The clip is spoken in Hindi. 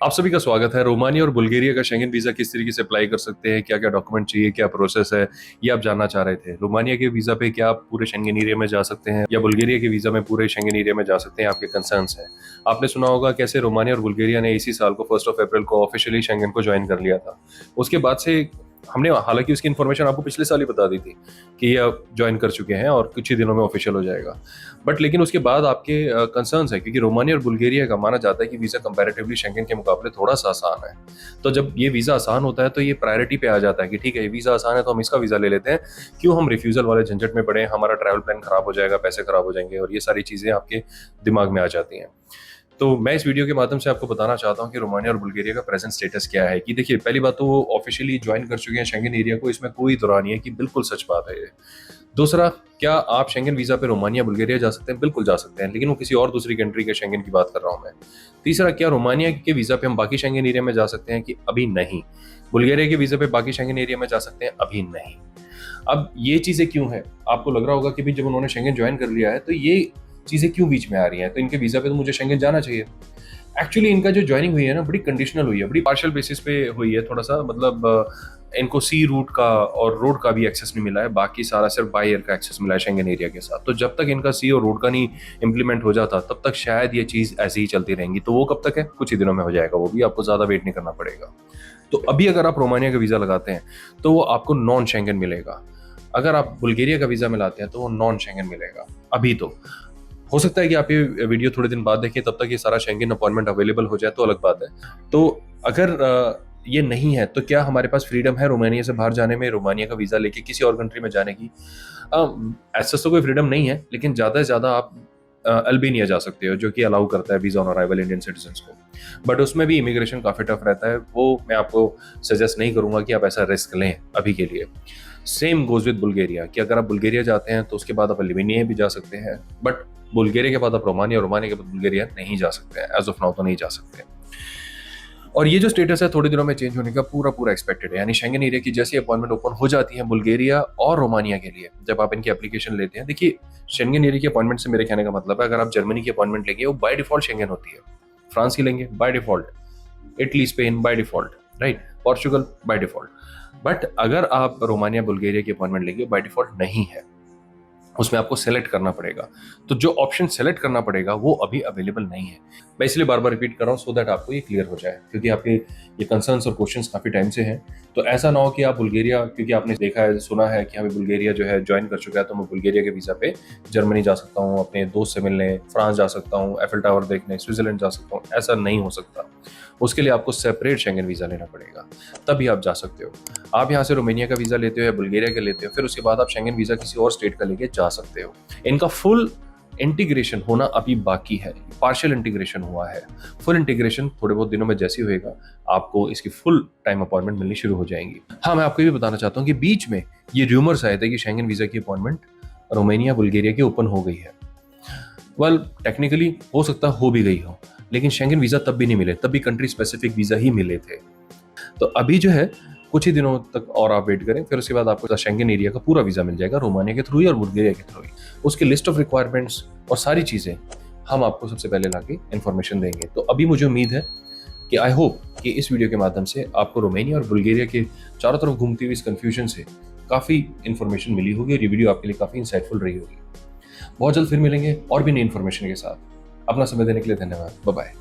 आप सभी का स्वागत है। रोमानिया और बुल्गारिया का शेंगन वीजा किस तरीके से अप्लाई कर सकते हैं, क्या क्या डॉक्यूमेंट चाहिए, क्या प्रोसेस है, ये आप जानना चाह रहे थे। रोमानिया के वीजा पे क्या आप पूरे शेंगन एरिया में जा सकते हैं या बुल्गारिया के वीजा में पूरे शेंगन एरिया में जा सकते हैं, आपके कंसर्न्स हैं। आपने सुना होगा कैसे रोमानिया और बुल्गारिया ने इसी साल को 1 अप्रैल को ऑफिशियली शेंगन को ज्वाइन कर लिया था। उसके बाद से हमने हालांकि उसकी इन्फॉर्मेशन आपको पिछले साल ही बता दी थी कि ये अब ज्वाइन कर चुके हैं और कुछ ही दिनों में ऑफिशियल हो जाएगा। बट लेकिन उसके बाद आपके कंसर्न्स है, क्योंकि रोमानिया और बुल्गारिया का माना जाता है कि वीज़ा कंपैरेटिवली शेंगन के मुकाबले थोड़ा सा आसान है। तो जब ये वीज़ा आसान होता है तो ये प्रायोरिटी पे आ जाता है कि ठीक है, ये वीज़ा आसान है तो हम इसका वीज़ा ले लेते हैं, क्यों हम रिफ्यूज़ल वाले झंझट में पड़े, हमारा ट्रैवल प्लान खराब हो जाएगा, पैसे खराब हो जाएंगे, और ये सारी चीज़ें आपके दिमाग में आ जाती हैं। तो मैं इस वीडियो के माध्यम से आपको बताना चाहता हूँ कि रोमानिया और बुल्गारिया का प्रेजेंट स्टेटस क्या है। कि देखिए, पहली बात तो वो ऑफिशियली ज्वाइन कर चुके हैं शेंगन एरिया को, इसमें कोई दौरा नहीं है कि बिल्कुल सच बात है ये। दूसरा, क्या आप शेंगन वीजा पे रोमानिया बुल्गारिया जा सकते हैं? बिल्कुल जा सकते हैं, लेकिन वो किसी और दूसरी कंट्री के शेंगन की बात कर रहा हूँ मैं। तीसरा, क्या रोमानिया के वीजा पे हम बाकी शेंगन एरिया में जा सकते हैं? कि अभी नहीं। बुल्गारिया के वीजा पे बाकी शेंगन एरिया में जा सकते हैं? अभी नहीं। अब ये चीजें क्यों है? आपको लग रहा होगा कि भी जब उन्होंने शेंगन ज्वाइन कर लिया है तो ये चीजें क्यों बीच में आ रही हैं, तो इनके वीजा पे तो मुझे शेंगन जाना चाहिए। एक्चुअली इनका जो ज्वाइनिंग हुई है ना, बड़ी कंडीशनल हुई है, बड़ी पार्शियल बेसिस पे हुई है। थोड़ा सा मतलब इनको सी रूट का और रोड का भी एक्सेस नहीं मिला है, बाकी सारा सिर्फ बाय एयर का एक्सेस मिला है शेंगन एरिया के साथ। तो जब तक इनका सी और रोड का नहीं इम्प्लीमेंट हो जाता तब तक शायद ये चीज़ ऐसे ही चलती रहेंगी। तो वो कब तक है? कुछ ही दिनों में हो जाएगा, वो भी आपको ज़्यादा वेट नहीं करना पड़ेगा। तो अभी अगर आप रोमानिया का वीज़ा लगाते हैं तो वो आपको नॉन शेंगन मिलेगा। अगर आप बुल्गारिया का वीज़ा में लाते हैं तो वो नॉन शेंगन मिलेगा अभी। तो हो सकता है कि आप ये वीडियो थोड़े दिन बाद देखें, तब तक ये सारा शेंगन अपॉइंटमेंट अवेलेबल हो जाए तो अलग बात है। तो अगर ये नहीं है तो क्या हमारे पास फ्रीडम है रोमानिया से बाहर जाने में, रोमानिया का वीज़ा लेके किसी और कंट्री में जाने की? ऐसा तो कोई फ्रीडम नहीं है, लेकिन ज़्यादा से ज़्यादा आप अल्बानिया जा सकते हो, जो कि अलाउ करता है visa on arrival Indian citizens को। बट उसमें भी इमिग्रेशन काफ़ी टफ रहता है, वो मैं आपको सजेस्ट नहीं करूंगा कि आप ऐसा रिस्क लें अभी के लिए। सेम गोज विद बुल्गारिया, कि अगर आप बुल्गारिया जाते हैं तो उसके बाद आप अल्बानिया भी जा सकते हैं, बट बुल्गारिया के बाद आप रोमानिया, रोमानिया के बाद बुल्गारिया नहीं जा सकते हैं। एज ऑफ नाउ तो नहीं जा सकते। और ये जो स्टेटस है थोड़े दिनों में चेंज होने का पूरा पूरा एक्सपेक्टेड है। यानी शेंगन एरिया की जैसी अपॉइंटमेंट ओपन हो जाती है बुल्गारिया और रोमानिया के लिए, जब आप इनकी एप्लीकेशन लेते हैं, देखिए शेंगन एरिया की अपॉइंटमेंट से मेरे कहने का मतलब है, अगर आप जर्मनी की अपॉइंटमेंट लेंगे वो बाय डिफॉल्ट शेंगन होती है, फ्रांस की लेंगे by default, Italy Spain by default, right, Portugal by default. But अगर आप रोमानिया बुल्गारिया की अपॉइंटमेंट लेंगे बाय डिफॉल्ट नहीं है, उसमें आपको सेलेक्ट करना पड़ेगा। तो जो ऑप्शन सेलेक्ट करना पड़ेगा वो अभी अवेलेबल नहीं है। मैं इसलिए बार बार रिपीट कर रहा हूँ सो दैट आपको ये क्लियर हो जाए, क्योंकि आपके ये कंसर्न्स और क्वेश्चंस काफी टाइम से हैं। तो ऐसा ना हो कि आप बुल्गारिया, क्योंकि आपने देखा है, सुना है कि हमें बुल्गारिया जो है ज्वाइन कर चुका है, तो मैं बुल्गारिया के वीजा पे जर्मनी जा सकता हूँ, अपने दोस्त से मिलने फ्रांस जा सकता हूँ, एफिल टावर देखने स्विट्जरलैंड जा सकता हूँ। ऐसा नहीं हो सकता। उसके लिए आपको सेपरेट शेंगन वीजा लेना पड़ेगा, तभी आप जा सकते हो। आप यहाँ से रोमानिया का वीजा लेते हो या बुल्गारिया का लेते हो, फिर उसके बाद आप शेंगन वीजा किसी और स्टेट का लेके जा सकते हो। इनका फुल इंटीग्रेशन होना अभी बाकी है, पार्शियल इंटीग्रेशन हुआ है। फुल इंटीग्रेशन थोड़े बहुत दिनों में जैसी होएगा, आपको इसकी फुल टाइम अपॉइंटमेंट मिलनी शुरू हो जाएंगी। हाँ, मैं आपको ये भी बताना चाहता हूँ कि बीच में ये रूमर्स आए थे कि शेंगन वीजा की अपॉइंटमेंट रोमानिया बुल्गारिया की ओपन हो गई है। वेल, टेक्निकली हो सकता हो भी गई हो, लेकिन शेंगन वीजा तब भी नहीं मिले, तब भी कंट्री स्पेसिफिक वीजा ही मिले थे। तो अभी जो है कुछ ही दिनों तक और आप वेट करें, फिर उसके बाद आपको शेंगन एरिया का पूरा वीजा मिल जाएगा, रोमानिया के थ्रू ही और बुल्गारिया के थ्रू ही। उसकी लिस्ट ऑफ रिक्वायरमेंट्स और सारी चीजें हम आपको सबसे पहले लाके इन्फॉर्मेशन देंगे। तो अभी मुझे उम्मीद है कि आई होप कि इस वीडियो के माध्यम से आपको रोमानिया और बुल्गारिया के चारों तरफ घूमती हुई इस कंफ्यूजन से काफी इन्फॉर्मेशन मिली होगी और ये वीडियो आपके लिए काफी इंसाइटफुल रही होगी। बहुत जल्द फिर मिलेंगे और भी नई इन्फॉर्मेशन के साथ। अपना समय देने के लिए धन्यवाद। Bye bye.